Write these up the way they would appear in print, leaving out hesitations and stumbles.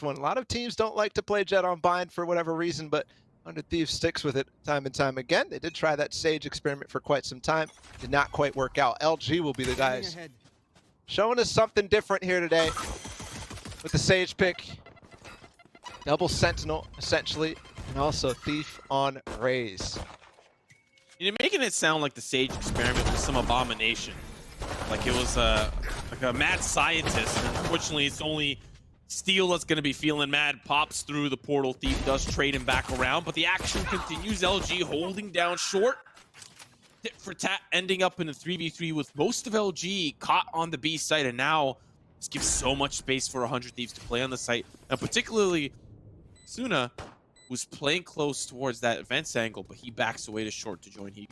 one. A lot of teams don't like to play Jet on Bind for whatever reason, but 100 Thieves sticks with it time and time again. They did try that Sage experiment for quite some time. Did not quite work out. LG will be the guys showing us something different here today with the Sage pick. Double Sentinel, essentially, and also Thief on Raze. You're making it sound like the Sage experiment was some abomination. Like it was like a mad scientist, and unfortunately it's only Steel that's going to be feeling mad. Pops through the portal. Thief does trade him back around, but the action continues. LG holding down short. Tit for tat, ending up in a 3v3 with most of LG caught on the B site, and now this gives so much space for 100 Thieves to play on the site, and particularly Suna, who's playing close towards that advance angle, but he backs away to short to join Heat.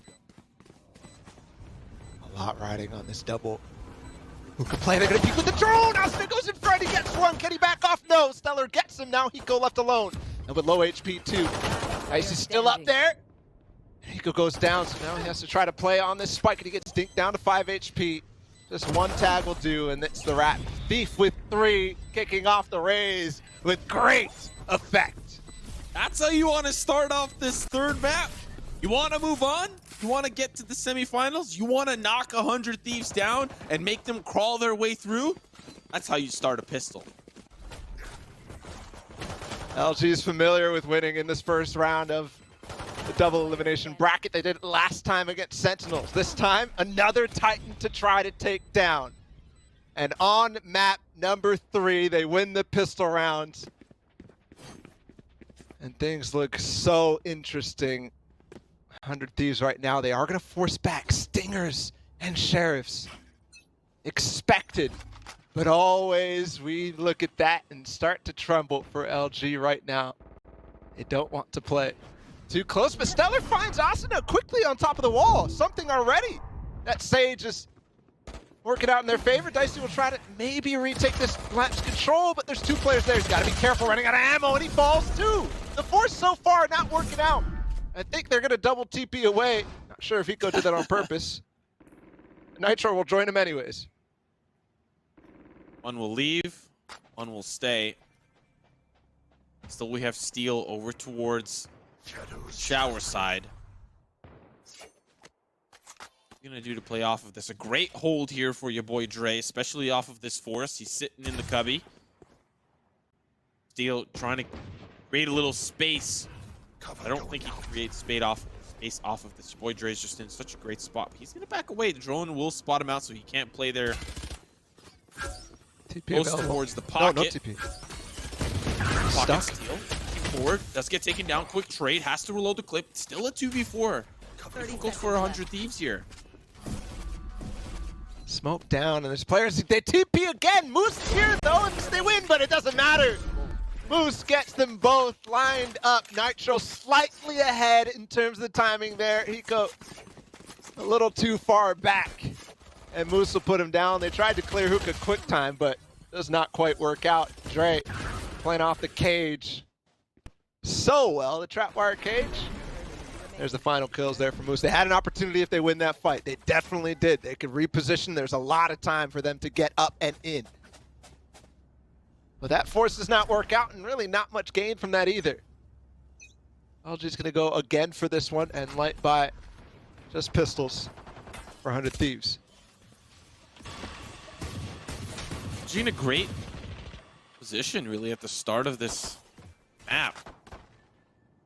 A lot riding on this double. Who can play? They're going to peek with the drone! Austin goes in front, he gets one! Can he back off? No! Stellar gets him, now Hiko left alone. And with low HP too. Ice is still up there. Hiko goes down, so now he has to try to play on this spike, and he gets dinked down to 5 HP. Just one tag will do, and it's the Rat. Thief with 3, kicking off the Raze with great effect. That's how you want to start off this third map. You want to move on? You want to get to the semifinals? You want to knock 100 Thieves down and make them crawl their way through? That's how you start a pistol. LG is familiar with winning in this first round of the double elimination bracket. They did it last time against Sentinels. This time, another Titan to try to take down. And on map number 3, they win the pistol round. And things look so interesting. 100 Thieves right now, they are going to force back Stingers and Sheriffs. Expected, but always we look at that and start to tremble for LG right now. They don't want to play too close, but Stellar finds Asuna quickly on top of the wall. Something already. That Sage is working out in their favor. Dicey will try to maybe retake this map's control, but there's 2 players there. He's got to be careful, running out of ammo, and he falls too. The force so far not working out. I think they're going to double TP away. Not sure if Hiko did that on purpose. Nitro will join him anyways. One will leave, one will stay. Still we have Steel over towards Shower side. What are you going to do to play off of this? A great hold here for your boy Dre, especially off of this force. He's sitting in the cubby. Steel trying to create a little space. I don't think he can create space off of this. Your boy Dre's just in such a great spot. But he's going to back away. The drone will spot him out, so he can't play there. TP Close available. towards the pocket. No TP. Pocket Stuck. Steel. Forward. Does get taken down. Quick trade. Has to reload the clip. Still a 2v4. Difficult for 100 Thieves here. Smoke down, and there's players. They TP again. Moose is here though, and they win, but it doesn't matter. Moose gets them both lined up. Nitro slightly ahead in terms of the timing there. Hiko a little too far back, and Moose will put him down. They tried to clear Hookah quick time, but does not quite work out. Dre playing off the cage so well, the trapwire cage. There's the final kills there for Moose. They had an opportunity if they win that fight. They definitely did. They could reposition. There's a lot of time for them to get up and in. But that force does not work out, and really not much gain from that either. LG's going to go again for this one and light by just pistols for 100 Thieves. LG in a great position, really, at the start of this map.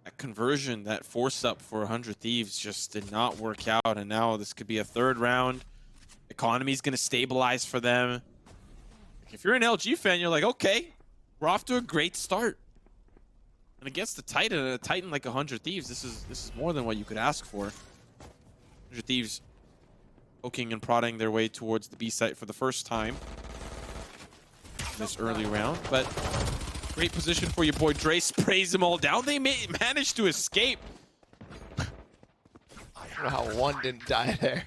That conversion, that force up for 100 Thieves just did not work out, and now this could be a 3rd round. Economy's going to stabilize for them. If you're an LG fan, you're like, okay, we're off to a great start. And against the Titan, a Titan like 100 Thieves, this is more than what you could ask for. 100 Thieves poking and prodding their way towards the B site for the first time in this early round. But great position for your boy Dre. Sprays them all down. They managed to escape. I don't know how one didn't die there.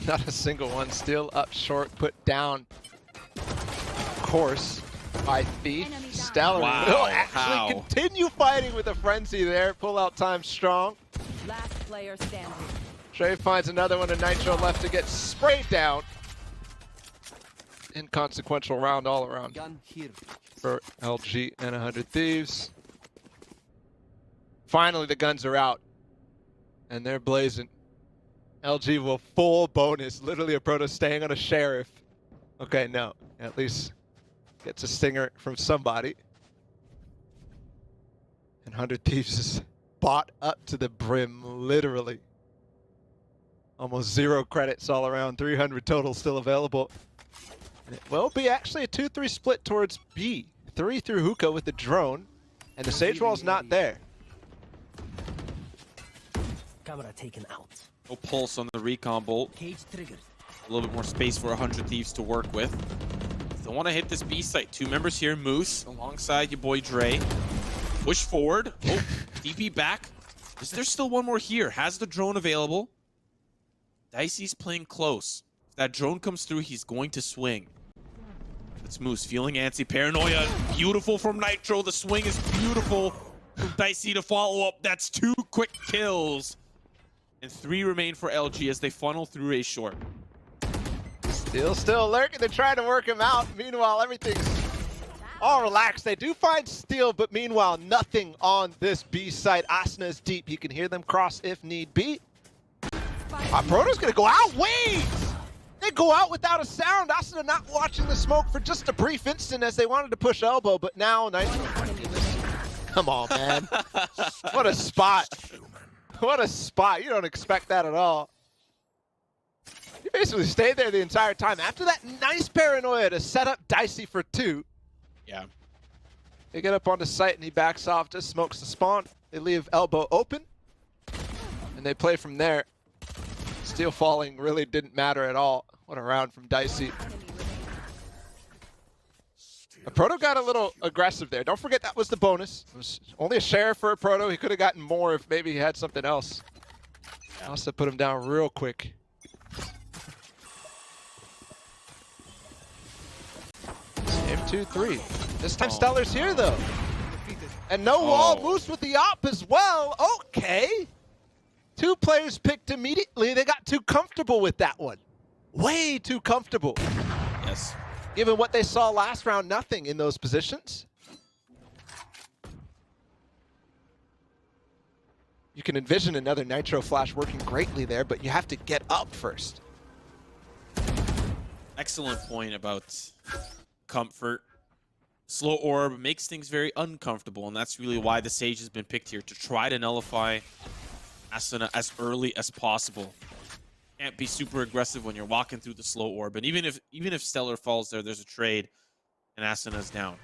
Not a single one. Still up short, put down. Course by Thief. Stellar will actually continue fighting with a frenzy there. Pull out time strong. Last player standing. Trey finds another one, and Nitro left to get sprayed down. inconsequential round all around Gun here. for LG and 100 Thieves. Finally, the guns are out, and they're blazing. LG will full bonus, literally a proto staying on a sheriff. Okay, no, at least gets a stinger from somebody. And 100 Thieves is bought up to the brim, literally. Almost 0 credits all around, 300 total still available. And it will be actually a 2-3 split towards B. 3 through Hookah with the drone, and the Sage Wall's not there. Camera taken out. No pulse on the recon bolt. Cage triggered. A little bit more space for 100 Thieves to work with. Still want to hit this B site. 2 members here, Moose, alongside your boy Dre. Push forward. Oh, DP back. Is there still one more here? Has the drone available? Dicey's playing close. If that drone comes through, he's going to swing. It's Moose feeling antsy. Paranoia, beautiful from Nitro. The swing is beautiful from Dicey to follow up. That's 2 quick kills. And 3 remain for LG as they funnel through a short. Still lurking. They're trying to work him out. Meanwhile, everything's all relaxed. They do find Steel, but meanwhile, nothing on this B site. Asuna is deep. You can hear them cross if need be. Proto's gonna go out. Wait! They go out without a sound. Asuna not watching the smoke for just a brief instant as they wanted to push elbow, but now nice. Come on, man. What a spot. What a spot. You don't expect that at all. He basically stayed there the entire time. After that nice paranoia to set up Dicey for 2. Yeah. They get up onto site and he backs off, just smokes the spawn. They leave elbow open, and they play from there. Steel falling really didn't matter at all. What a round from Dicey. Proto got a little aggressive there. Don't forget that was the bonus. It was only a share for a Proto. He could have gotten more if maybe he had something else. Also put him down real quick. Game 2-3. This time Stellar's here though. And no wall. Moose with the op as well. Okay. 2 players picked immediately. They got too comfortable with that one. Way too comfortable. Yes. Given what they saw last round, nothing in those positions. You can envision another Nitro Flash working greatly there, but you have to get up first. Excellent point about comfort. Slow orb makes things very uncomfortable, and that's really why the Sage has been picked here, to try to nullify Asuna as early as possible. Can't be super aggressive when you're walking through the slow orb, and even if Stellar falls there, there's a trade, and Asuna's down.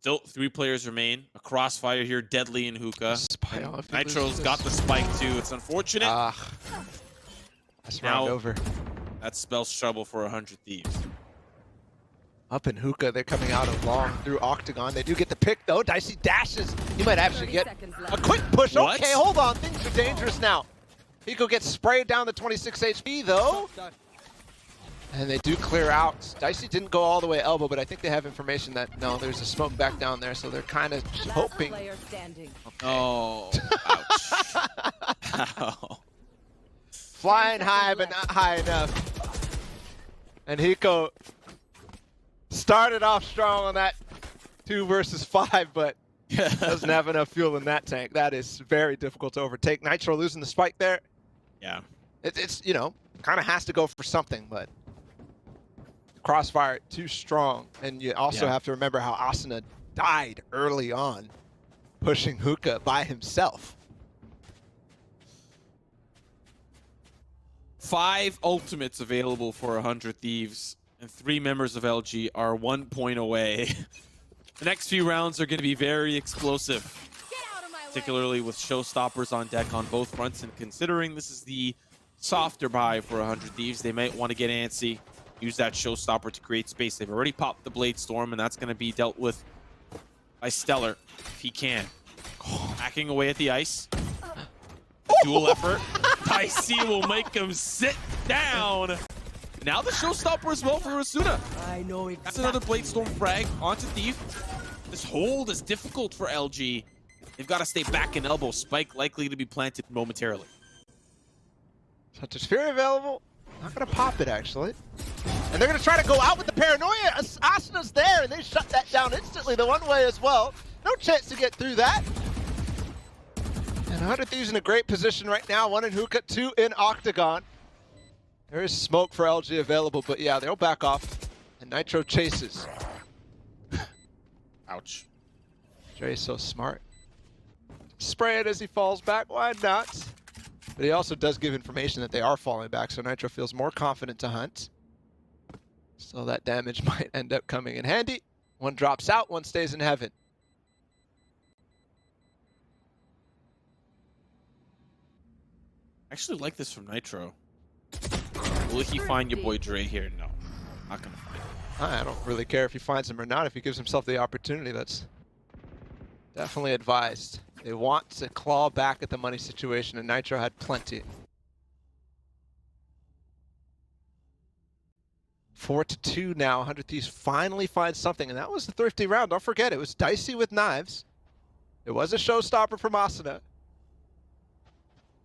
Still, 3 players remain. A crossfire here, Deadly and Hookah. And Nitro's got the spike too. It's unfortunate. That's now round over. That spells trouble for 100 Thieves. Up in Hookah, they're coming out of long through Octagon. They do get the pick though. Dicey dashes. He might actually get a quick push. What? Okay, hold on. Things are dangerous now. Hiko gets sprayed down to 26 HP though. And they do clear out. Dicey didn't go all the way elbow, but I think they have information that, no, there's a smoke back down there, so they're kind of hoping. Player standing. Oh, ouch. Ow. Flying high, but not high enough. And Hiko started off strong on that 2 versus 5, but doesn't have enough fuel in that tank. That is very difficult to overtake. Nitro losing the spike there. Yeah. It's you know, kind of has to go for something, but Crossfire too strong. And you also have to remember how Asuna died early on, pushing Hookah by himself. 5 ultimates available for 100 Thieves, and 3 members of LG are 1 point away. The next few rounds are going to be very explosive, particularly with showstoppers on deck on both fronts. And considering this is the softer buy for 100 Thieves, they might want to get antsy, use that showstopper to create space. They've already popped the Blade Storm, and that's going to be dealt with by Stellar if he can. Hacking away at the ice. Dual effort. Dicey will make him sit down. Now the showstopper as well for Asuna. I know exactly. That's another Blade Storm frag onto Thief. This hold is difficult for LG. They've got to stay back in elbow. Spike likely to be planted momentarily. Such as Fury available. Not gonna pop it, actually. And they're gonna try to go out with the paranoia. Asana's there, and they shut that down instantly the one way as well. No chance to get through that. And 100 Thieves in a great position right now. 1 in Hookah, 2 in Octagon. There is smoke for LG available, but yeah, they'll back off. And Nitro chases. Ouch. Dre's so smart. Spray it as he falls back, why not? But he also does give information that they are falling back, so Nitro feels more confident to hunt. So that damage might end up coming in handy. One drops out, one stays in heaven. I actually like this from Nitro. Will he find your boy Dre here? No, not gonna find him. I don't really care if he finds him or not. If he gives himself the opportunity, that's definitely advised. They want to claw back at the money situation, and Nitro had plenty. 4-2 now. 100 Thieves finally finds something, and that was the thrifty round. Don't forget, it was dicey with knives. It was a showstopper from Asuna.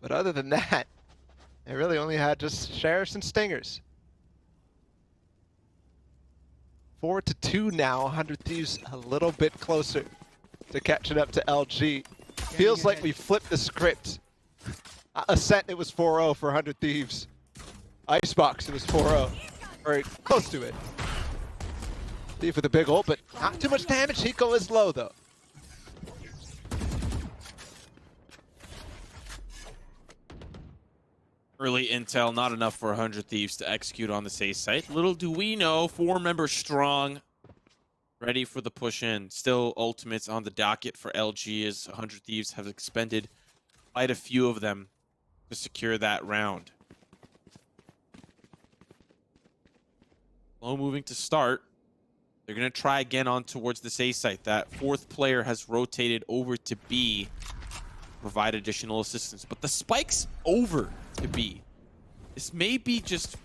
But other than that, they really only had just sheriffs and stingers. 4-2 now. 100 Thieves a little bit closer to catching up to LG. Feels like we flipped the script. Ascent, it was 4-0 for 100 Thieves. ICEBOX, it was 4-0. Or close to it. Thief with a big ult, but not too much damage. Hiko is low, though. Early intel, not enough for 100 Thieves to execute on the safe site. Little do we know, 4 members strong, ready for the push in. Still ultimates on the docket for LG as 100 Thieves have expended quite a few of them to secure that round. Slow moving to start. They're going to try again on towards the A site. That 4th player has rotated over to B to provide additional assistance. But the spike's over to B. This may be just a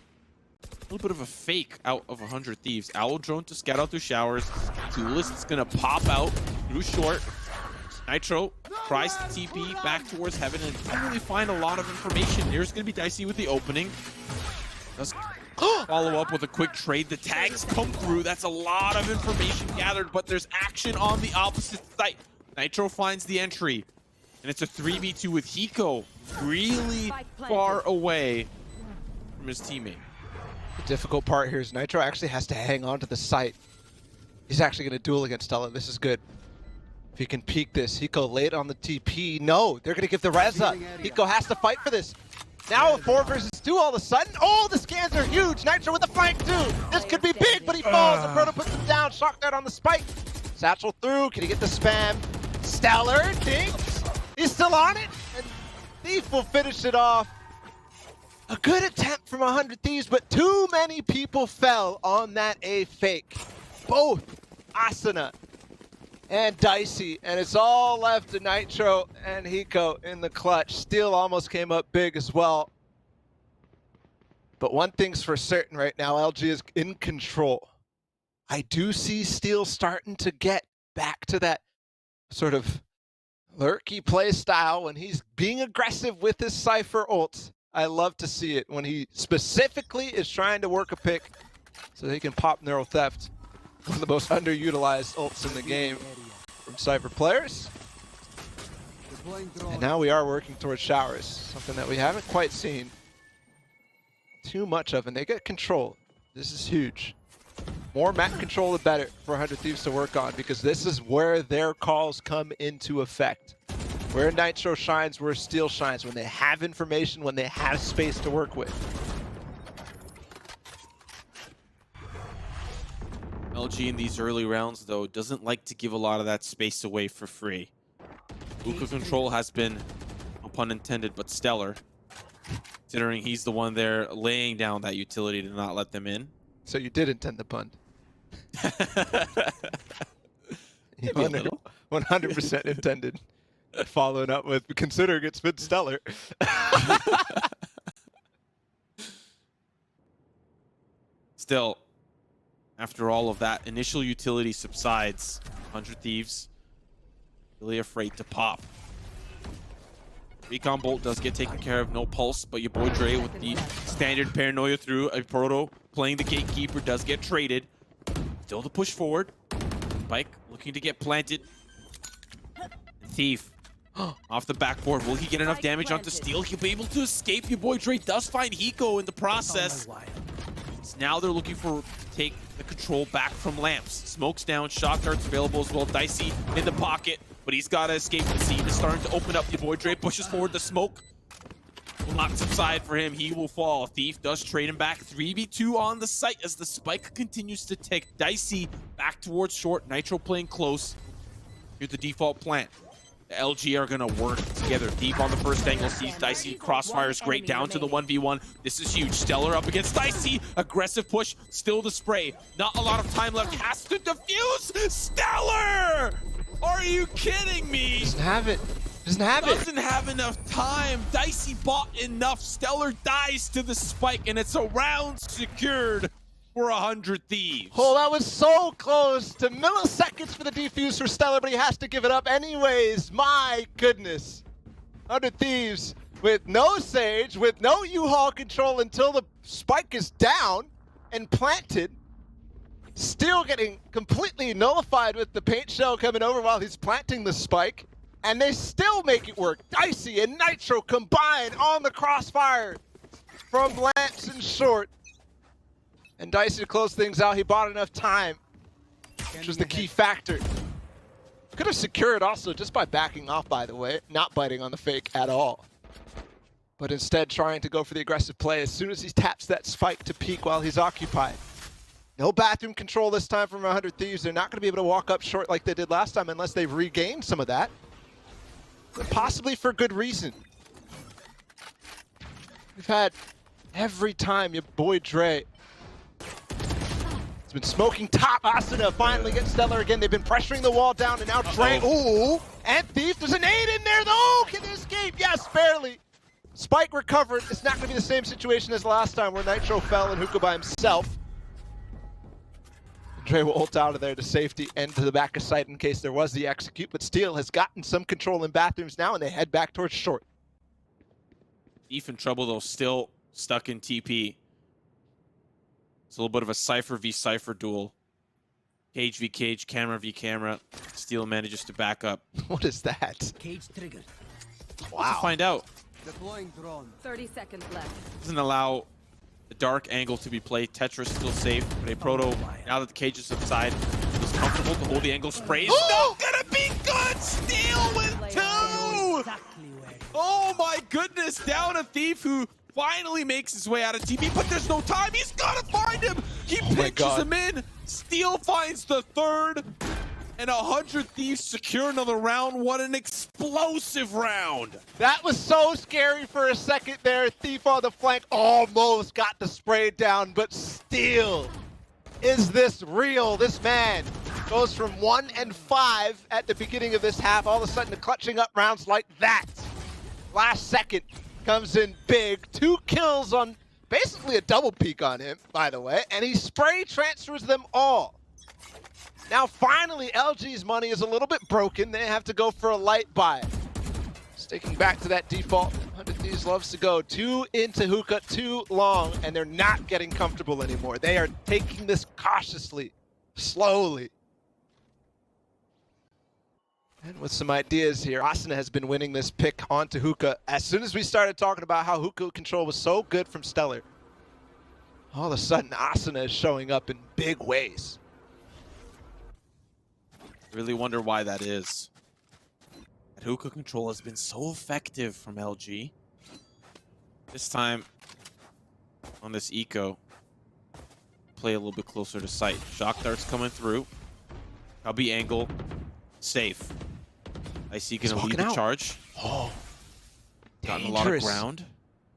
little bit of a fake out of 100 Thieves. Owl drone to scout out through showers. Duelist is going to pop out through short. Nitro tries to TP back towards heaven and doesn't really find a lot of information. There's going to be dicey with the opening. Does follow up with a quick trade. The tags come through. That's a lot of information gathered, but there's action on the opposite side. Nitro finds the entry, and it's a 3v2 with Hiko really far away from his teammate. The difficult part here is Nitro actually has to hang on to the site. He's actually going to duel against Stella. This is good. If he can peek this, Hiko late on the TP. No, they're going to give the Reza. Hiko has to fight for this. Now a 4 versus 2 all of a sudden. Oh, the scans are huge. Nitro with the flank too. This could be big, but he falls. The Proto puts him down. Shock that on the spike. Satchel through. Can he get the spam? Stellar dinks. He's still on it. And Thief will finish it off. A good attempt from 100 Thieves, but too many people fell on that A fake. Both Asuna and Dicey, and it's all left to Nitro and Hiko in the clutch. Steel almost came up big as well. But one thing's for certain right now, LG is in control. I do see Steel starting to get back to that sort of lurky play style when he's being aggressive with his Cypher ults. I love to see it when he specifically is trying to work a pick so he can pop Neural Theft. One of the most underutilized ults in the game from Cypher players. And now we are working towards showers, something that we haven't quite seen too much of, and they get control. This is huge. More map control the better for 100 Thieves to work on, because this is where their calls come into effect. Where Nitro shines, where Steel shines, when they have information, when they have space to work with. LG in these early rounds, though, doesn't like to give a lot of that space away for free. Hookah control has been, no pun intended, but stellar, considering he's the one there laying down that utility to not let them in. So you did intend the pun. Maybe a little. 100% intended. Following up with, considering it's been stellar. Still, after all of that, initial utility subsides. 100 Thieves really afraid to pop. Recon Bolt does get taken care of, no pulse, but your boy Dre with the standard paranoia through. A Proto playing the gatekeeper does get traded. Still the push forward. Spike looking to get planted. Thief off the backboard. Will he get enough damage onto Steel? He'll be able to escape. Your boy Dre does find Hiko in the process. So now they're looking to take the control back from Lamps. Smoke's down, shock darts available as well. Dicey in the pocket, but he's got to escape. The scene is starting to open up. Your boy Dre pushes forward. The smoke will not subside for him. He will fall. Thief does trade him back. 3v2 on the site as the spike continues to take Dicey back towards short. Nitro playing close. Here's the default plant. The LG are going to work together. Deep on the first angle, sees Dicey. Crossfire is great down to the 1v1. This is huge. Stellar up against Dicey. Aggressive push. Still the spray. Not a lot of time left. Has to defuse. Stellar! Are you kidding me? Doesn't have it. Doesn't have enough time. Dicey bought enough. Stellar dies to the spike, and it's a round secured for 100 Thieves. Oh, that was so close to milliseconds for the defuse for Stellar, but he has to give it up anyways. My goodness. 100 Thieves with no Sage, with no U-Haul control until the spike is down and planted. Still getting completely nullified with the paint shell coming over while he's planting the spike. And they still make it work. Dicey and Nitro combine on the crossfire from Lamps and short. And Dicey to close things out, he bought enough time, which was the key factor. Could have secured also just by backing off, by the way, not biting on the fake at all. But instead trying to go for the aggressive play as soon as he taps that spike to peek while he's occupied. No bathroom control this time from 100 Thieves. They're not going to be able to walk up short like they did last time unless they've regained some of that. Possibly for good reason. We've had every time your boy Dre has been smoking top. Asuna finally gets Stellar again. They've been pressuring the wall down, and now Dre, ooh, and Thief, there's an 8 in there though. Can they escape? Yes, barely. Spike recovered. It's not going to be the same situation as last time where Nitro fell and Hookah by himself. Dre will ult out of there to safety and to the back of sight in case there was the execute, but Steel has gotten some control in bathrooms now, and they head back towards short. Thief in trouble though, still stuck in TP. It's a little bit of a Cypher v Cypher duel. Cage v Cage, camera v camera. Steel manages to back up. What is that? Cage triggered. Wow. Let's find out. Deploying drone. 30 seconds left. Doesn't allow the dark angle to be played. Tetris still safe, but a Proto, now that the cage is subside, is comfortable to hold the angle. Sprays. Not gonna be good! Steel with 2! Exactly where. Oh my goodness, down a Thief who finally makes his way out of TP, but there's no time. He's gotta find him. He pitches him in. Steel finds the third, and 100 Thieves secure another round. What an explosive round. That was so scary for a second there. Thief on the flank almost got the spray down, but Steel, is this real? This man goes from 1 and 5 at the beginning of this half, all of a sudden to clutching up rounds like that. Last second comes in big. 2 kills on basically a double peak on him, by the way, and he spray transfers them all. Now finally LG's money is a little bit broken. They have to go for a light buy. Sticking back to that default, 100 Thieves loves to go 2 into Hookah too long, and they're not getting comfortable anymore. They are taking this cautiously, slowly. And with some ideas here, Asuna has been winning this pick onto Hookah. As soon as we started talking about how Hookah control was so good from Stellar, all of a sudden Asuna is showing up in big ways. Really wonder why that is. That Hookah control has been so effective from LG. This time, on this eco, play a little bit closer to sight. Shock darts coming through. Cubby angle, safe. I see gonna lead the charge. Oh, gotten a lot of ground.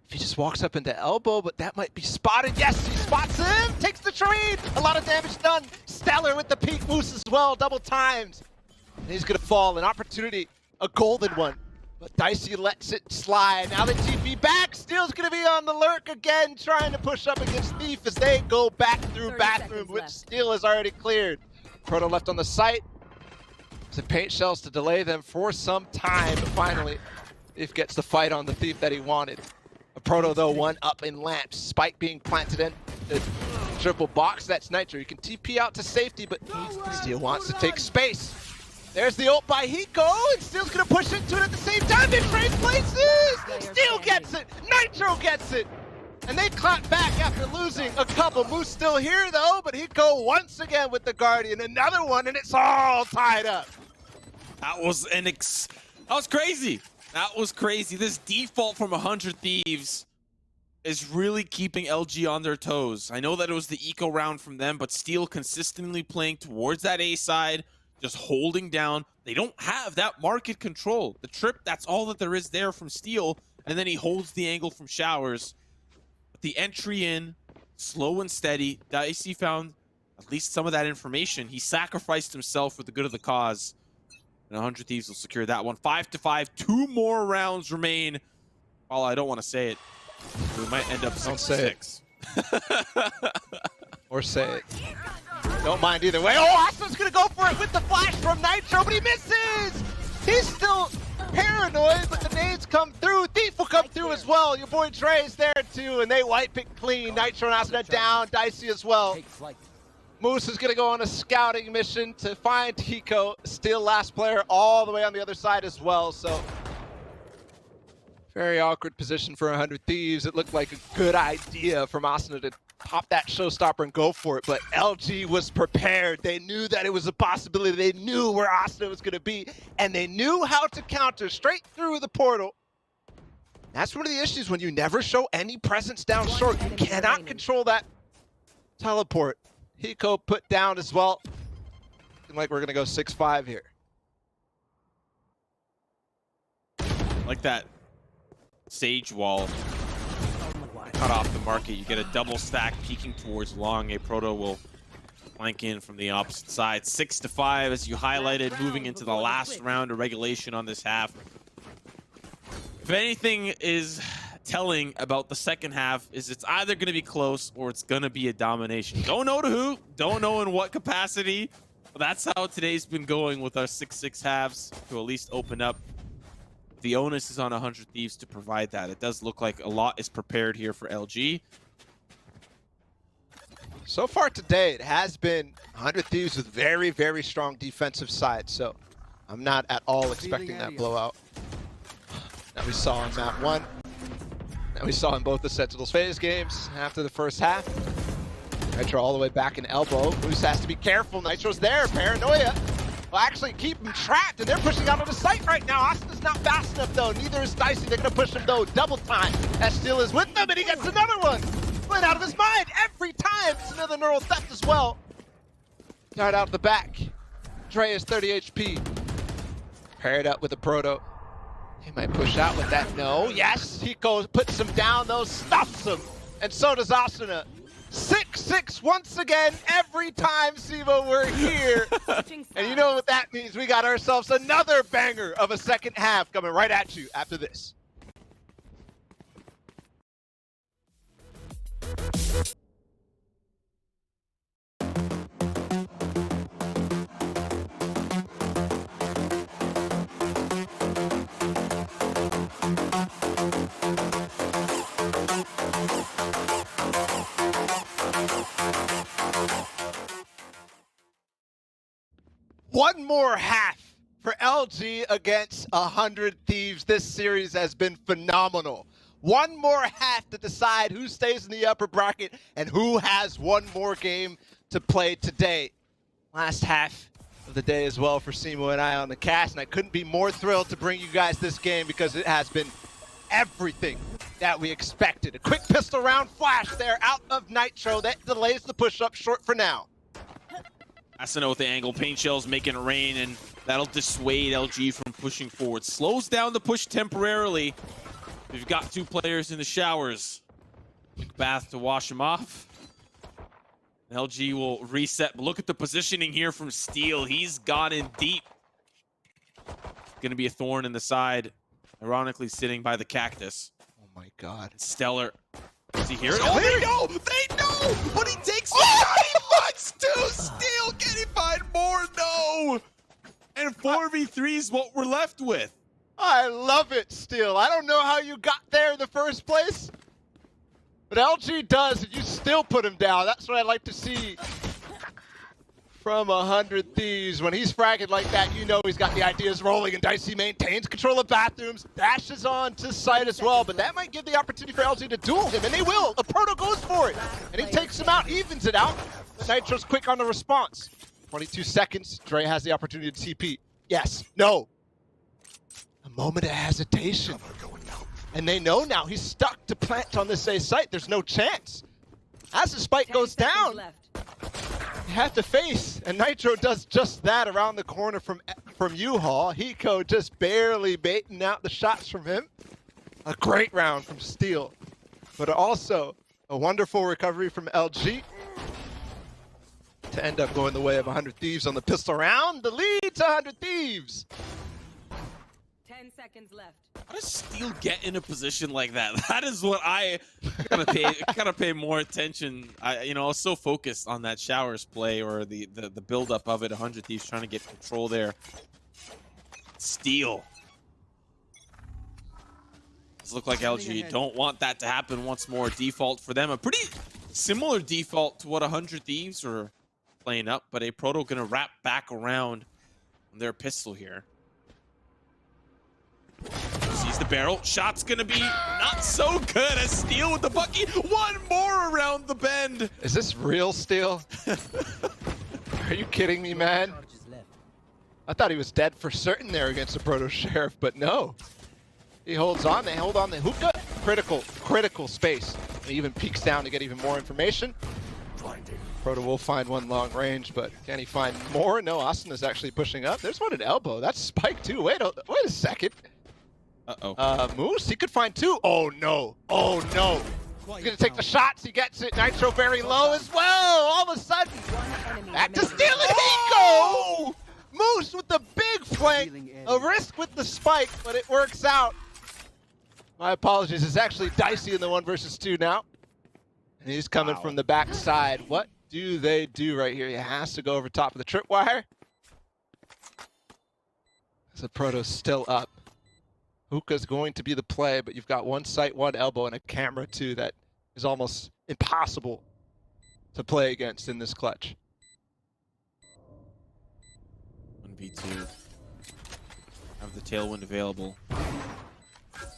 If he just walks up into elbow, but that might be spotted. Yes, he spots him, takes the trade. A lot of damage done. Stellar with the peak boost as well, double times. And he's gonna fall, an opportunity, a golden one. But Dicey lets it slide. Now the TP back, Steel's gonna be on the lurk again, trying to push up against Thief as they go back through bathroom, which Steel has already cleared. Proto left on the site. The paint shells to delay them for some time, but finally Thief gets the fight on the Thief that he wanted. A Proto though, one up in lamps. Spike being planted in the triple box. That's Nitro. You can TP out to safety, but Steel wants to take space. There's the ult by Hiko, and Steel's gonna push into it at the same time. They trade places! Steel gets it! Nitro gets it! And they clap back after losing a couple. Moose still here though, but Hiko once again with the Guardian. Another one, and it's all tied up. That was that was crazy. That was crazy. This default from 100 Thieves is really keeping LG on their toes. I know that it was the eco round from them, but Steel consistently playing towards that A side, just holding down. They don't have that market control. The trip, that's all that there is there from Steel, and then he holds the angle from Showers. But the entry in, slow and steady. Dicey found at least some of that information. He sacrificed himself for the good of the cause. And 100 Thieves will secure that one. 5-5, 2 more rounds remain. Well, I don't want to say it. We might end up 6-6. Or say it. Don't mind either way. Oh, Austin's gonna go for it with the flash from Nitro, but he misses! He's still paranoid, but the nades come through. Thief will come through as well. Your boy Dre's there too, and they wipe it clean. Nitro and Austin down, Dicey as well. Moose is gonna go on a scouting mission to find Hiko. Still last player all the way on the other side as well, so very awkward position for 100 Thieves. It looked like a good idea from Asuna to pop that showstopper and go for it, but LG was prepared. They knew that it was a possibility. They knew where Asuna was going to be, and they knew how to counter straight through the portal. That's one of the issues when you never show any presence down short. You cannot control that teleport. Hiko put down as well. Looking like we're going to go 6-5 here. Like that Sage wall cut off the market. You get a double stack peeking towards long. A Proto will flank in from the opposite side. 6-5 as you highlighted, moving into the last round of regulation on this half. If anything is telling about the second half, is it's either going to be close or it's going to be a domination. Don't know to who, don't know in what capacity, but that's how today's been going with our 6-6 halves to at least open up. The onus is on 100 Thieves to provide that. It does look like a lot is prepared here for LG. So far today, it has been 100 Thieves with very, very strong defensive side, so I'm not at all expecting that blowout. That we saw in map 1. That we saw in both the Sentinels phase games after the first half. Nitro all the way back in elbow. Moose has to be careful. Nitro's there. Paranoia will actually keep him trapped, and they're pushing out of the site right now. Austin is not fast enough, though. Neither is Dicey. They're going to push him, though, double time. That Steel is with them, and he gets another one. Playing out of his mind every time. It's another neural theft as well. Dart out the back. Dre is 30 HP. Paired up with a Proto. He might push out with that. No. Yes. Hiko puts him down, though. Stuffs him. And so does Asuna. 6-6 once again. Every time, Sivo, we're here. And you know what that means. We got ourselves another banger of a second half coming right at you after this. One more half for LG against 100 Thieves. This series has been phenomenal. One more half to decide who stays in the upper bracket and who has one more game to play today. Last half of the day as well for Simo and I on the cast, and I couldn't be more thrilled to bring you guys this game because it has been everything that we expected. A quick pistol round flash there out of Nitro that delays the push-up short for now. Asuna with the angle, paint shells making it rain, and that'll dissuade LG from pushing forward. Slows down the push temporarily. We've got 2 players in the showers. Quick bath to wash them off. LG will reset, but look at the positioning here from Steel. He's gone in deep. Gonna be a thorn in the side, ironically sitting by the cactus. Oh my God. Stellar. Is he here? Oh, they know! They know! But he takes 9 months to Steel. Can he find more? No! And 4v3 is what we're left with. I love it, Steel. I don't know how you got there in the first place, but LG does, and you still put him down. That's what I like to see from 100 Thieves. When he's fragging like that, you know he's got the ideas rolling, and Dicey maintains control of bathrooms, dashes on to site as well, but that might give the opportunity for LG to duel him, and they will. The Proto goes for it, and he takes him out, evens it out. Nitro's quick on the response. 22 seconds, Dre has the opportunity to TP. Yes, no. A moment of hesitation. And they know now he's stuck to plant on this A site. There's no chance. As the spike goes down, you have to face, and Nitro does just that around the corner from U-Haul. Hiko just barely baiting out the shots from him. A great round from Steel, but also a wonderful recovery from LG to end up going the way of 100 Thieves on the pistol round. The lead to 100 Thieves. 10 seconds left. How does Steel get in a position like that? That is what I gotta pay more attention. I was so focused on that showers play or the build up of it. 100 Thieves trying to get control there. Steel. Does look like LG don't want that to happen once more. Default for them, a pretty similar default to what 100 Thieves are playing up, but a Proto gonna wrap back around their pistol here. Sees the barrel. Shot's gonna be not so good as Steel with the Bucky. One more around the bend. Is this real Steel? Are you kidding me, man? I thought he was dead for certain there against the Proto Sheriff, but no. He holds on. They hold on the hookah. Critical space. And he even peeks down to get even more information. Proto will find one long range, but can he find more? No, Austin is actually pushing up. There's one at elbow. That's Spike too. Wait a second. Uh-oh. Moose, he could find two. Oh no. Oh no. He's gonna take the shots. He gets it. Nitro very low as well. All of a sudden, back to Steel and Hiko. Moose with the big flank. A risk with the spike, but it works out. My apologies. It's actually Dicey in the 1 versus 2 now. And he's coming from the backside. What do they do right here? He has to go over top of the tripwire. So Proto's still up. Hookah's going to be the play, but you've got one sight, one elbow, and a camera too that is almost impossible to play against in this clutch. 1v2. Have the Tailwind available.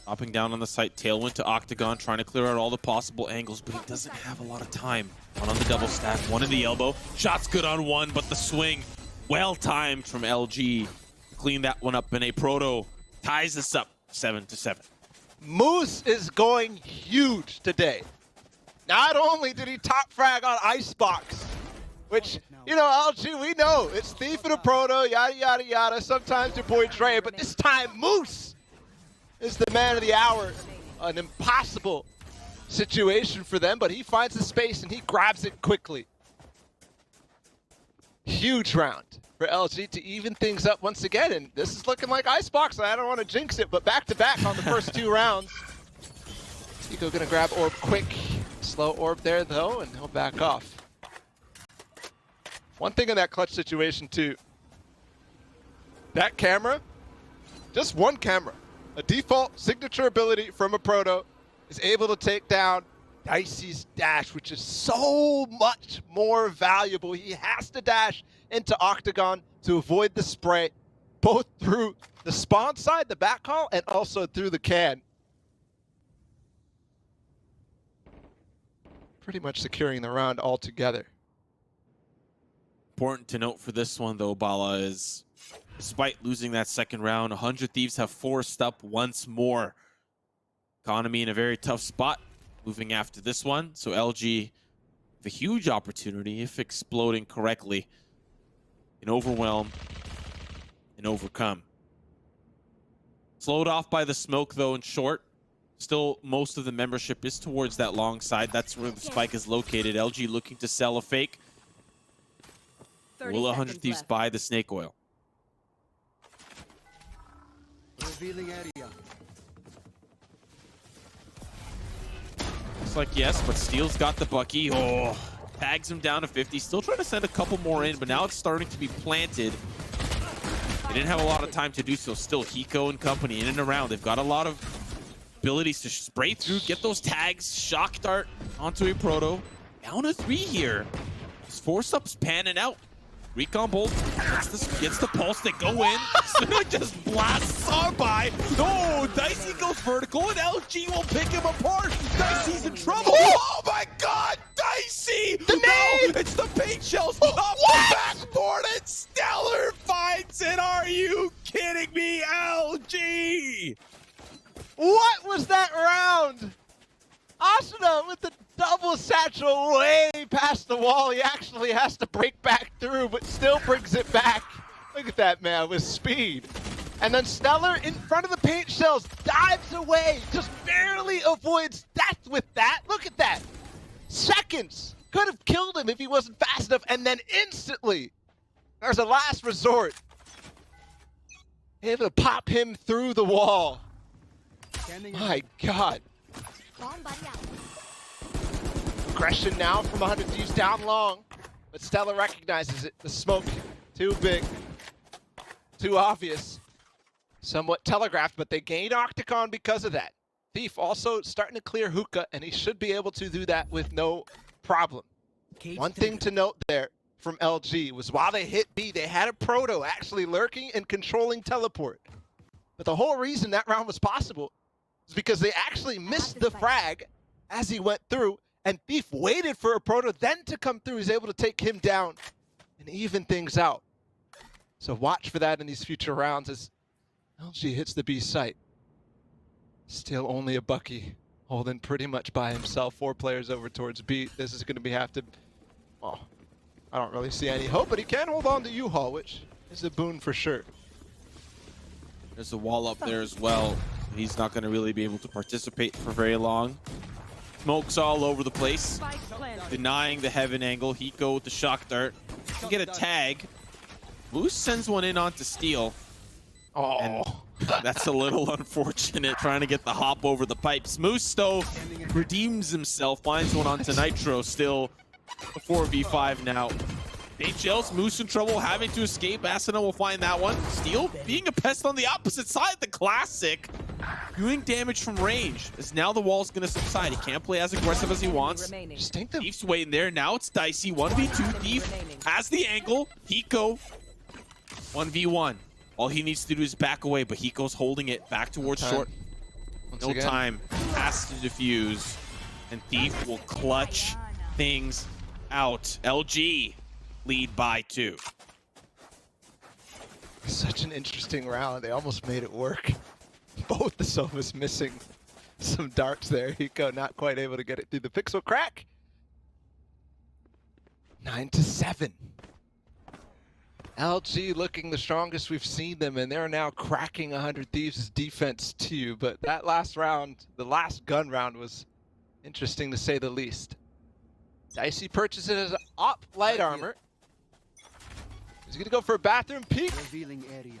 Hopping down on the site, Tailwind to Octagon, trying to clear out all the possible angles, but he doesn't have a lot of time. One on the double stack, one in the elbow. Shot's good on one, but the swing, well timed from LG. Clean that one up, and a Proto ties this up 7-7. Moose is going huge today. Not only did he top frag on ICEBOX, which, LG, we know, it's Thief and a Proto, yada, yada, yada. Sometimes your boy Dre, but this time Moose is the man of the hour. An impossible situation for them, but he finds the space and he grabs it quickly. Huge round for LG to even things up once again, and this is looking like ICEBOX. I don't want to jinx it, but back-to-back on the first 2 rounds. Hiko gonna grab orb quick. Slow orb there, though, and he'll back off. One thing in that clutch situation, too. That camera, just one camera. A default signature ability from a Proto is able to take down Dicey's dash, which is so much more valuable. He has to dash into Octagon to avoid the spray, both through the spawn side, the backhaul, and also through the can. Pretty much securing the round altogether. Important to note for this one, though, Bala, is despite losing that second round, 100 Thieves have forced up once more. Economy in a very tough spot, moving after this one. So LG, the huge opportunity, if exploding correctly, can overwhelm and overcome. Slowed off by the smoke, though, in short. Still, most of the membership is towards that long side. That's where the spike is located. LG looking to sell a fake. Will 100 Thieves buy the snake oil? Revealing area. Looks like yes, but Steel's got the Bucky. Oh, tags him down to 50. Still trying to send a couple more in, but now it's starting to be planted. They didn't have a lot of time to do so. Still, Hiko and company in and around. They've got a lot of abilities to spray through, get those tags, shock dart onto a proto. Down to 3 here. This force up's panning out. Recon Bolt gets the pulse, they go in. Simic just blasts on by. No, Dicey goes vertical and LG will pick him apart. Dicey's in trouble. Oh my god, Dicey! The nade! No, it's the paint shells off the backboard and Stellar finds it. Are you kidding me, LG? What was that round? Asuna with the double satchel way past the wall. He actually has to break back through, but still brings it back. Look at that man with speed. And then Stellar in front of the paint shells dives away, just barely avoids death with that. Look at that. Seconds. Could have killed him if he wasn't fast enough. And then instantly, there's a last resort. Able to pop him through the wall. My God. Aggression now from 100 Thieves down long, but Stella recognizes it. The smoke, too big, too obvious, somewhat telegraphed, but they gain Octagon because of that. Thief also starting to clear hookah, and he should be able to do that with no problem. One thing to note there from LG was while they hit B, they had a proto actually lurking and controlling teleport. But the whole reason that round was possible is because they actually missed the frag as he went through, and Thief waited for a proto then to come through. He's able to take him down and even things out. So watch for that in these future rounds as LG hits the B site. Still only a Bucky holding pretty much by himself. 4 players over towards B. This is going to be well, I don't really see any hope, but he can hold on to U-Haul, which is a boon for sure. There's a wall up there as well. He's not going to really be able to participate for very long. Smoke's all over the place, denying the heaven angle. Hiko with the shock dart. Can get a tag. Moose sends one in onto Steel. Oh, And that's a little unfortunate, trying to get the hop over the pipes. Moose, though, redeems himself, finds one onto Nitro. Still a 4v5 now. HL's Moose in trouble, having to escape. Asuna will find that one. Steel being a pest on the opposite side. The classic doing damage from range, as now the wall's going to subside. He can't play as aggressive as he wants. just take them. Thief's waiting there. Now it's Dicey. 1v2. Thief has the angle. Hiko 1v1. All he needs to do is back away, but Hiko's holding it back towards short. No time. Has to defuse. And Thief will clutch things out. LG lead by 2. Such an interesting round. They almost made it work. Both the Sovas missing some darts there. Hiko not quite able to get it through the pixel crack. 9-7. LG looking the strongest we've seen them, and they're now cracking 100 Thieves' defense too. But that last round, the last gun round, was interesting to say the least. Dicey purchases op light armor. He's gonna go for a bathroom peek. Revealing area.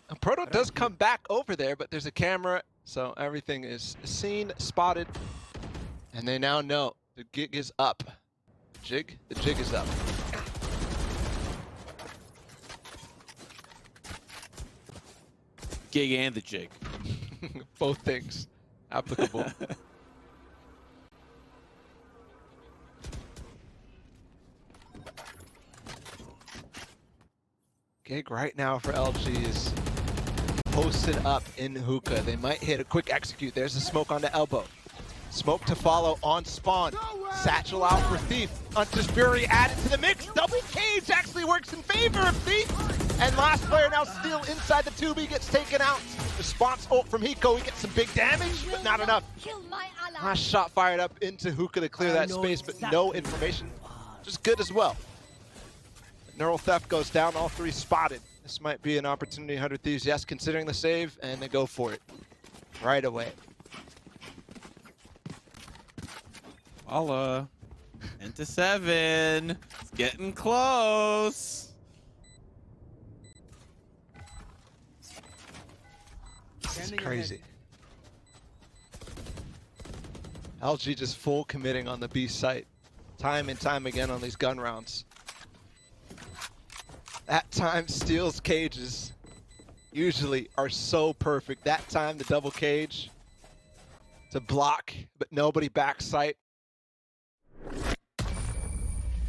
And Proto does come back over there, but there's a camera, so everything is seen, spotted, and they now know the gig is up. The jig is up. Gig and the jig. Both things applicable. Gig right now for LG is posted up in hookah. They might hit a quick execute. There's a smoke on the elbow. Smoke to follow on spawn. Satchel out for Thief. Hunter's Fury added to the mix. Double cage actually works in favor of Thief. And last player now still inside the tube. He gets taken out. Response ult from Hiko. He gets some big damage, but not enough. Last shot fired up into hookah to clear that space, but no information. Just good as well. Neural Theft goes down, all 3 spotted. This might be an opportunity, 100 Thieves, yes, considering the save, and they go for it right away. Walla. 10-7. It's getting close. It's crazy. LG just full committing on the B site. Time and time again on these gun rounds. At times steals cages, usually are so perfect. That time, the double cage to block, but nobody backsight.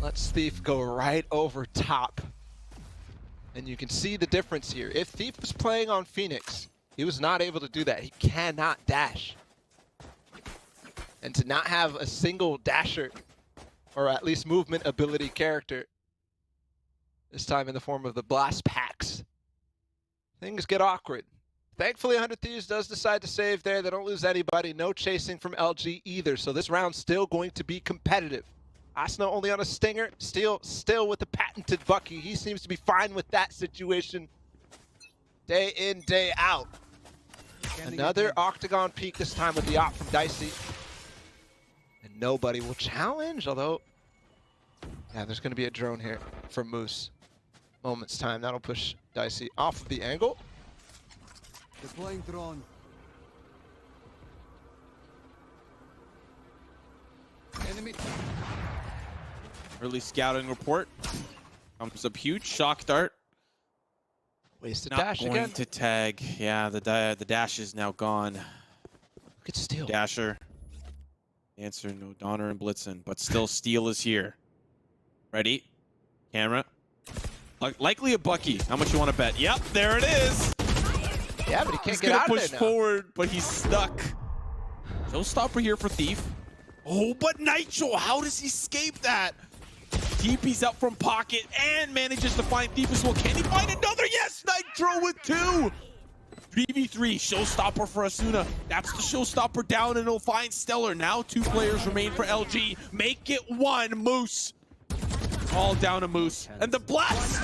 Let's Thief go right over top. And you can see the difference here. If Thief was playing on Phoenix, he was not able to do that. He cannot dash. And to not have a single dasher, or at least movement ability character, this time in the form of the blast packs, things get awkward. Thankfully, 100 Thieves does decide to save there. They don't lose anybody. No chasing from LG either. So this round's still going to be competitive. Asuna only on a stinger. Still with the patented Bucky. He seems to be fine with that situation day in, day out. Another Octagon peak, this time with the op from Dicey. And nobody will challenge, although... yeah, there's going to be a drone here from Moose. Moment's time. That'll push Dicey off of the angle. Deploying drone. Enemy. Early scouting report. Comes up huge. Shock dart. Wasted Not dash going again. to tag. Yeah, the dash is now gone. Look at Steel. Dasher. Answer no Donner and Blitzen, but still Steel is here. Ready? Camera. Likely a Bucky. How much you want to bet? Yep, there it is. Yeah, but he can't He's get gonna out push of there now. forward, but he's stuck. Showstopper here for Thief. Oh, but Nitro, how does he escape that? TP's up from pocket and manages to find Thief as well. Can he find another? Yes, Nitro with 2. 3v3, showstopper for Asuna. That's the showstopper down, and he'll find Stellar. Now 2 players remain for LG. Make it 1, Moose. All down to Moose. And the blast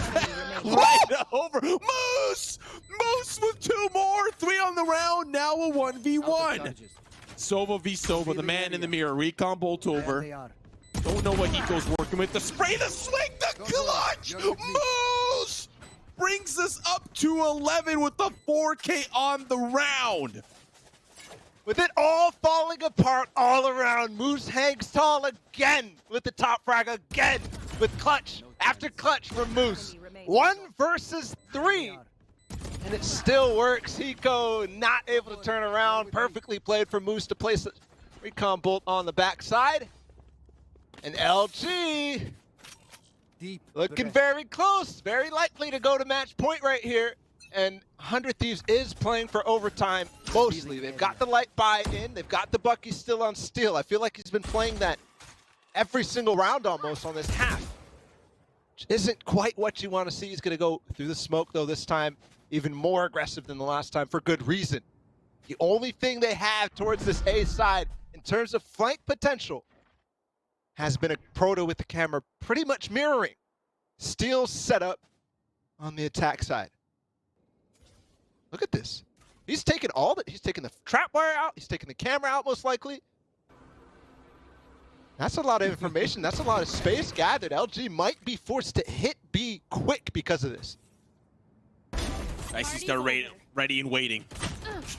right over. Moose! Moose with 2 more. 3 on the round. Now a 1v1. Sova v Sova, the man in the mirror. Recon bolt There over. they are. Don't know what Hiko's working with. The spray, the swing, the clutch! Moose! Brings us up to 11 with the 4K on the round. With it all falling apart all around, Moose hangs tall again with the top frag again with clutch after clutch from Moose. 1 versus 3. And it still works. Hiko not able to turn around. Perfectly played for Moose to place a recon bolt on the backside. And LG Deep looking breath. very close. Very likely to go to match point right here. And 100 Thieves is playing for overtime mostly. They've got the light buy in. They've got the Bucky still on Steel. I feel like he's been playing that every single round almost on this half. Which isn't quite what you want to see. He's going to go through the smoke, though, this time even more aggressive than the last time for good reason. The only thing they have towards this A side in terms of flank potential has been a proto with the camera pretty much mirroring Steel's setup on the attack side. Look at this. He's taken all that. He's taken the trap wire out. He's taken the camera out most likely. That's a lot of information. That's a lot of space gathered. LG might be forced to hit B quick because of this. Dicey's there ready and waiting.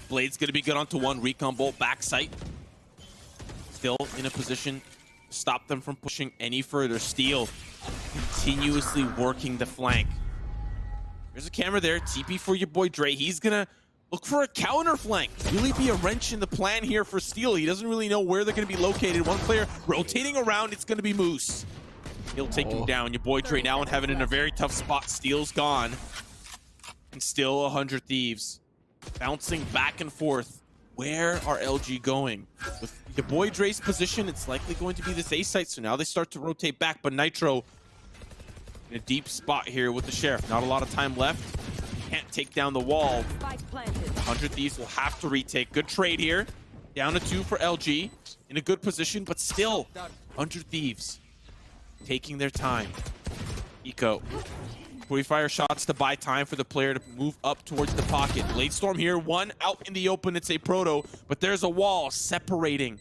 Blade's gonna be good onto 1. Recon bolt backside. Still in a position to stop them from pushing any further. Steel continuously working the flank. There's a camera there. TP for your boy Dre. He's gonna look for a counter flank. Really be a wrench in the plan here for Steel. He doesn't really know where they're gonna be located. One player rotating around. It's gonna be Moose. He'll take him down. Your boy Dre now and having in a very tough spot. Steel's gone. And still 100 Thieves. Bouncing back and forth. Where are LG going? With your boy Dre's position, it's likely going to be this A site. So now they start to rotate back. But Nitro in a deep spot here with the Sheriff. Not a lot of time left. Can't take down the wall. 100 Thieves will have to retake. Good trade here. Down to 2 for LG. In a good position, but still 100 Thieves taking their time. Eco. Qualifier shots to buy time for the player to move up towards the pocket. Blade Storm here, 1 out in the open. It's a proto, but there's a wall separating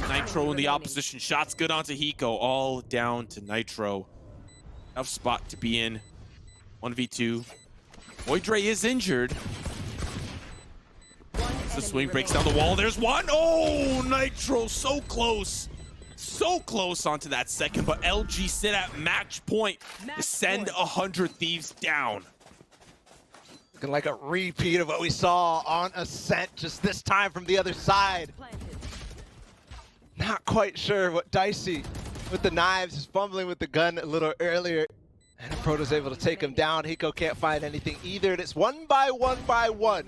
Nitro in the opposition. Shots good onto Hiko, all down to Nitro. Tough spot to be in. 1v2. Boy Dre is injured. The swing breaks down the wall. There's 1. Oh, Nitro so close. So close onto that second, but LG sit at match point to send 100 Thieves down. Looking like a repeat of what we saw on Ascent, just this time from the other side. Planted. Not quite sure what Dicey with the knives is fumbling with the gun a little earlier. And Proto's able to take him down. Hiko can't find anything either. And it's 1 by 1 by 1.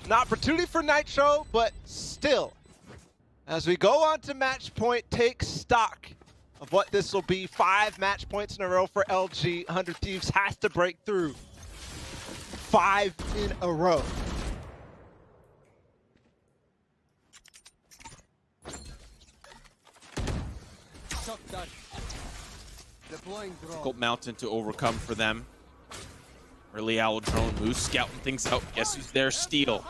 An opportunity for Nitro, but still. As we go on to match point, take stock of what this will be. 5 match points in a row for LG. 100 Thieves has to break through 5 in a row. Shock that. Deploying drone. Difficult mountain to overcome for them. Early Owl drone moves, scouting things out. Guess who's there? Steel.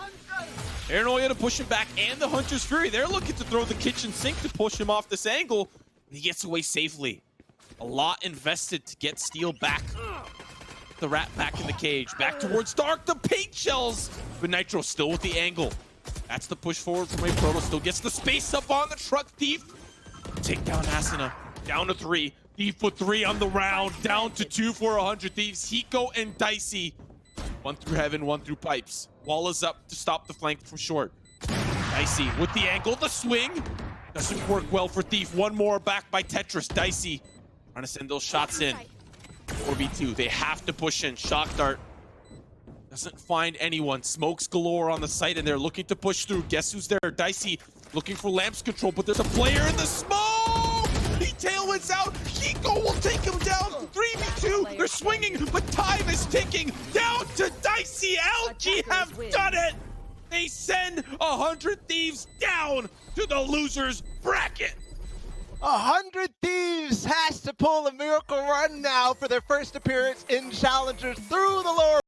Paranoia to push him back, and the Hunter's Fury. They're looking to throw the kitchen sink to push him off this angle. And he gets away safely. A lot invested to get Steel back. The rat back in the cage. Back towards Dark. The paint shells. But Nitro still with the angle. That's the push forward from a Proto. Still gets the space up on the truck. Thief. Take down Asuna. Down to 3. Thief with 3 on the round. Down to 2 for 100 Thieves. Hiko and Dicey. 1 through heaven, 1 through pipes. Wall is up to stop the flank from short. Dicey with the angle, the swing. Doesn't work well for Thief. 1 more back by Tetris. Dicey trying to send those shots in. 4v2, they have to push in. Shock dart. Doesn't find anyone. Smokes galore on the site, and they're looking to push through. Guess who's there? Dicey looking for lamps control, but there's a player in the smoke! He tailwinds out. Hiko will take him down. 3v2. They're swinging, but time is ticking. Down to Dicey. LG have done it. They send 100 Thieves down to the losers bracket. 100 Thieves has to pull a miracle run now for their first appearance in Challengers through the lower